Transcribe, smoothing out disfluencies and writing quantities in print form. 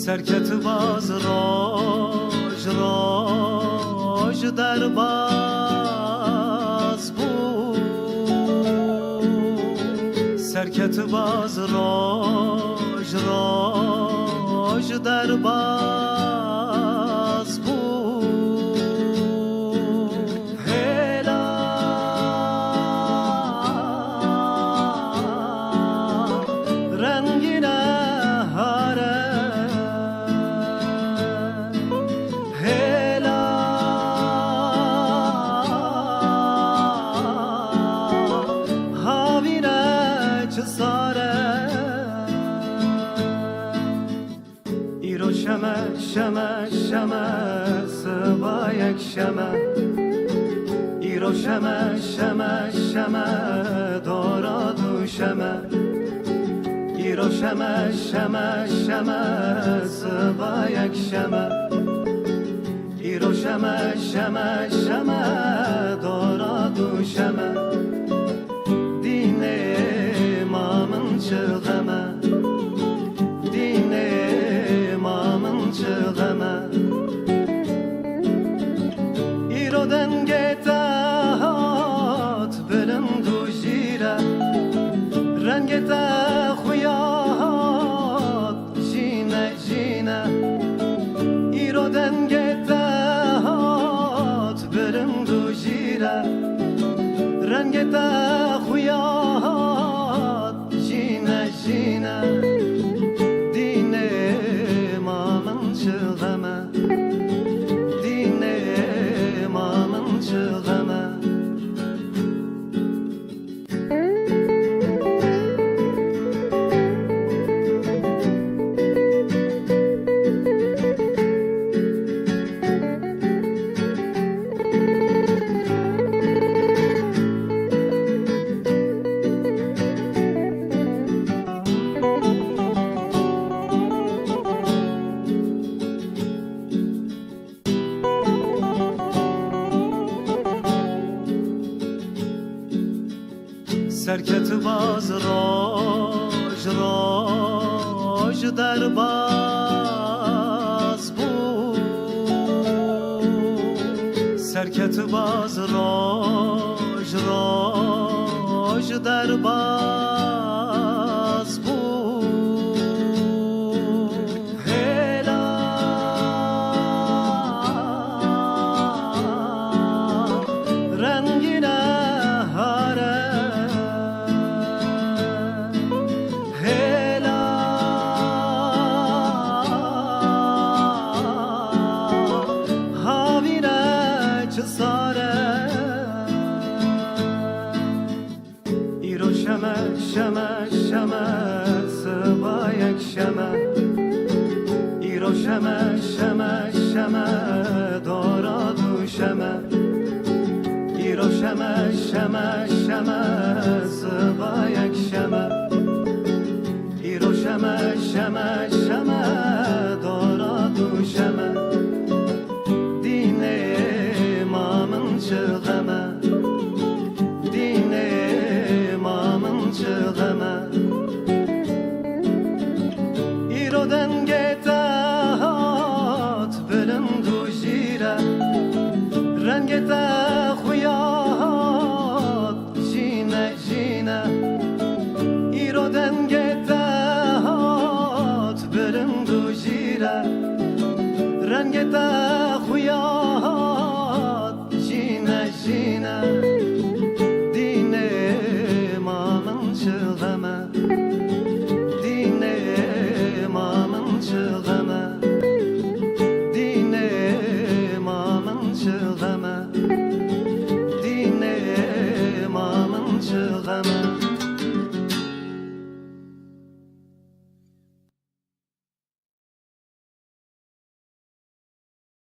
سرکت باز راج راج در باز بود، سرکت باز راج راج در باز بود. هلا رنگین شمع شمع سبا یک شمع ایرو شمع شمع شمع دارا دو شمع ایرو شمع شمع شمع سبا یک شمع ایرو شمع شمع شمع دارا دو شمع دین امامن چه غمه دین امامن چه غمه ایرو دنگتات بلند و جیره رنگت خویات جینه جینه ایرو دنگتات بلند و جیره رنگت خویات جینه جینه دین امامن چه غمه دین امامن چه غمه سرکت باز راج راج در باز بود، سرکت باز راج راج در باز بود. هلا رنگین شمع شمع سبا یک شمع ایرو شمع شمع شمع دارا دو شمع ایرو شمع شمع شمع سبا یک شمع ایرو شمع شمع شمع دارا دو شمع دین امامن چه غمه دین امامن چه غمه ایرو دنگتات بلند و جیره رنگت خویات جینه جینه ایرو دنگتات بلند و جیره رنگت خویات جینه جینه دین امامن چه غمه دین امامن چه غمه